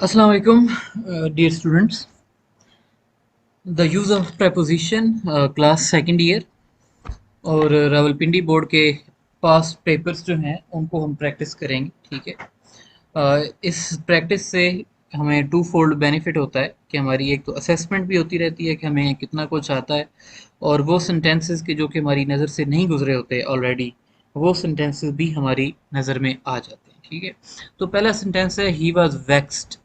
Assalamu alaikum, dear students. The use of preposition, class second year और Rawalpindi board के पास papers जो हैं उनको हम प्रैक्टिस करेंगे, ठीक है। इस प्रैक्टिस से हमें टू फोल्ड बेनिफिट होता है कि हमारी एक तो असेसमेंट भी होती रहती है कि हमें कितना कुछ आता है, और वो सेंटेंसेस के जो कि हमारी नज़र से नहीं गुजरे होते ऑलरेडी, वो सेंटेंसेस भी हमारी नज़र में आ जाते हैं, ठीक है। तो पहला सेंटेंस है he was vexed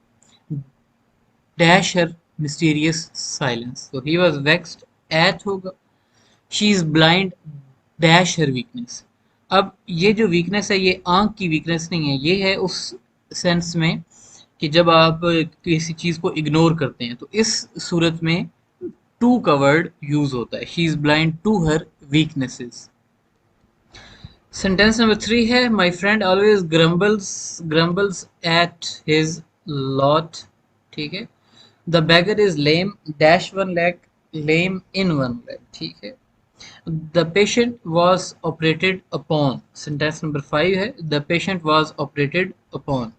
dash her mysterious silence. So he was vexed at होगा, she is blind dash her weakness. अब ये जो वीकनेस है ये आंख की वीकनेस नहीं है, ये है उस सेंस में कि जब आप किसी चीज को इग्नोर करते हैं तो इस सूरत में टू का वर्ड यूज होता है, she is blind to her weaknesses. Sentence number three है my friend always grumbles at his lot, ठीक है। The beggar is lame dash one leg lame in one leg, ठीक है। The patient was operated upon, sentence number five है the patient was operated upon.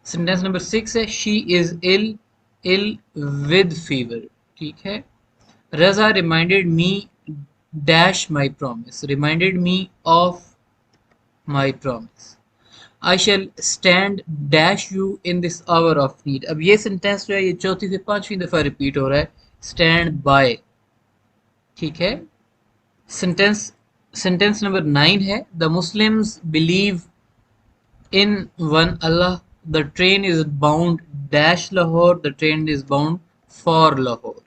Sentence number six है she is ill with fever, ठीक है। Raza reminded me dash my promise, reminded me of my promise. I shall stand dash you in this hour of need. अब ये sentence जो है ये चौथी से पांचवी दफा रिपीट हो रहा है, स्टैंड बाय, ठीक है। सेंटेंस सेंटेंस नंबर नाइन है the Muslims believe in one Allah, the train is bound dash Lahore, the train is bound for Lahore.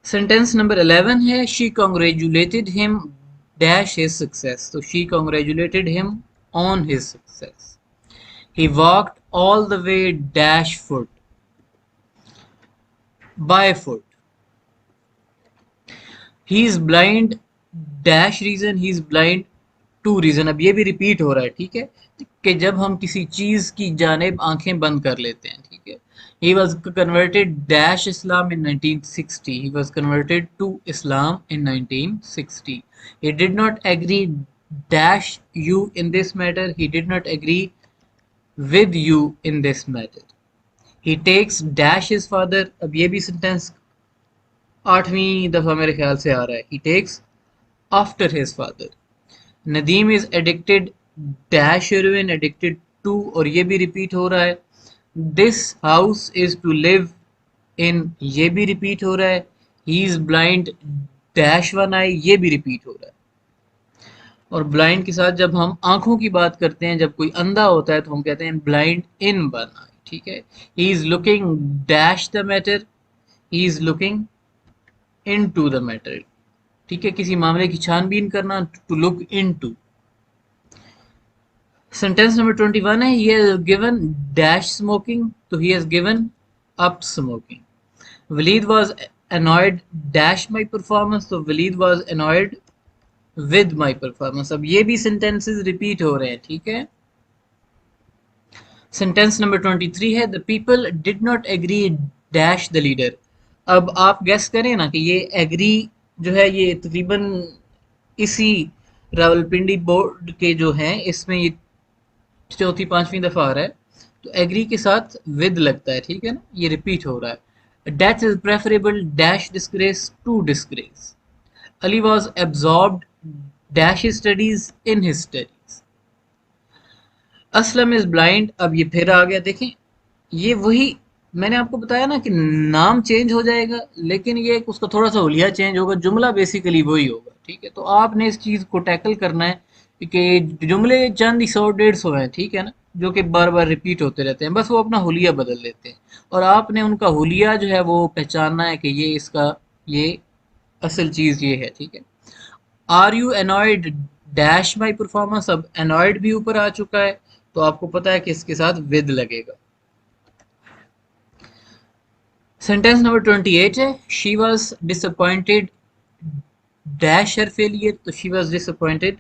Sentence number 11 है she congratulated him dash his success, तो she congratulated him on his success. He walked all the way dash foot, by foot. He is blind dash reason, he is blind to reason. अब ये भी repeat हो रहा है, ठीक है, कि जब हम किसी चीज की जानिब आंखें बंद कर लेते हैं, ठीक है। He was converted dash Islam in 1960. He was converted to Islam in 1960. He did not agree dash you in this matter. He did not agree with you in this matter. He takes dash his father. अब ये भी sentence आठवीं दफा मेरे ख्याल से आ रहा है, he takes after his father. Nadeem is addicted dash heroin, addicted to, और ये भी रिपीट हो रहा है। This house is to live in, ये भी रिपीट हो रहा है। He is blind dash one eye, ये भी रिपीट हो रहा है। और ब्लाइंड के साथ जब हम आंखों की बात करते हैं, जब कोई अंधा होता है तो हम कहते हैं ब्लाइंड इन वन आई, ठीक है। He is looking dash the matter, he is looking into the matter, ठीक है। किसी मामले की छानबीन करना, to look into. Sentence number 21 है he has given dash smoking, तो he has given up smoking. Waleed was annoyed dash my performance, तो Waleed was annoyed with my performance. अब ये भी सेंटेंसेस रिपीट हो रहे हैं, ठीक है। सेंटेंस नंबर 23 है the people did not agree dash the leader. अब आप गेस करें ना कि ये एग्री जो है ये तकरीबन इसी रावलपिंडी बोर्ड के जो हैं इसमें ये चौथी पांचवी दफा आ रहा है, तो एग्री के साथ विद लगता है, ठीक है ना, ये रिपीट हो रहा है। Death is preferable dash disgrace to disgrace. Ali was absorbed dash studies in his studies. Aslam is blind, अब ये फिर आ गया, देखें ये वही मैंने आपको बताया ना कि नाम चेंज हो जाएगा लेकिन ये उसका थोड़ा सा हुलिया चेंज होगा, जुमला बेसिकली वही होगा, ठीक है। तो आपने इस चीज को टैकल करना है कि जुमले चंद ही 100-150 हैं, ठीक है ना, जो कि बार बार रिपीट होते रहते हैं, बस वो अपना हुलिया बदल लेते हैं और आपने उनका हुलिया जो है वो पहचानना है कि ये इसका ये असल चीज ये है, ठीक है। Are you annoyed dash my performance, अब एनॉयड भी ऊपर आ चुका है तो आपको पता है कि इसके साथ विद लगेगा। सेंटेंस नंबर 28 है she was disappointed dash her failure, तो she was disappointed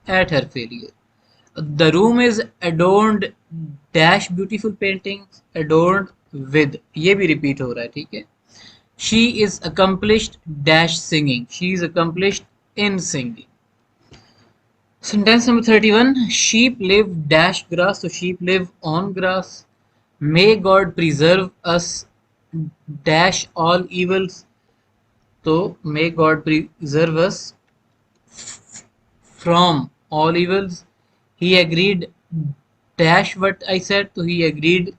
at her failure. The room is adorned dash beautiful paintings, adorned with, ये भी रिपीट हो रहा है, ठीक है। She is accomplished dash singing, she is accomplished in singing. Sentence number 31. Sheep live dash grass. So sheep live on grass. May God preserve us dash all evils. So may God preserve us from all evils. He agreed dash what I said. तो he agreed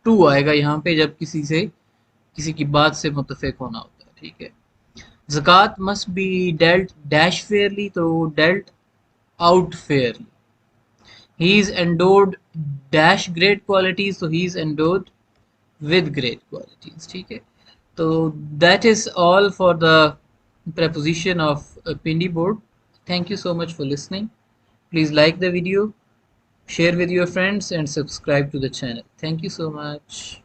to आएगा यहाँ पे जब किसी की बात से मुतफिक होना होता है, ठीक है। ज़कात must be dealt dash fairly, तो dealt out fairly. He is endowed dash great qualities, so he is endowed with great qualities, ठीक है। तो that is all for the preposition of Pindi board. Thank you so much for listening. Please like the video, share with your friends and subscribe to the channel. Thank you so much.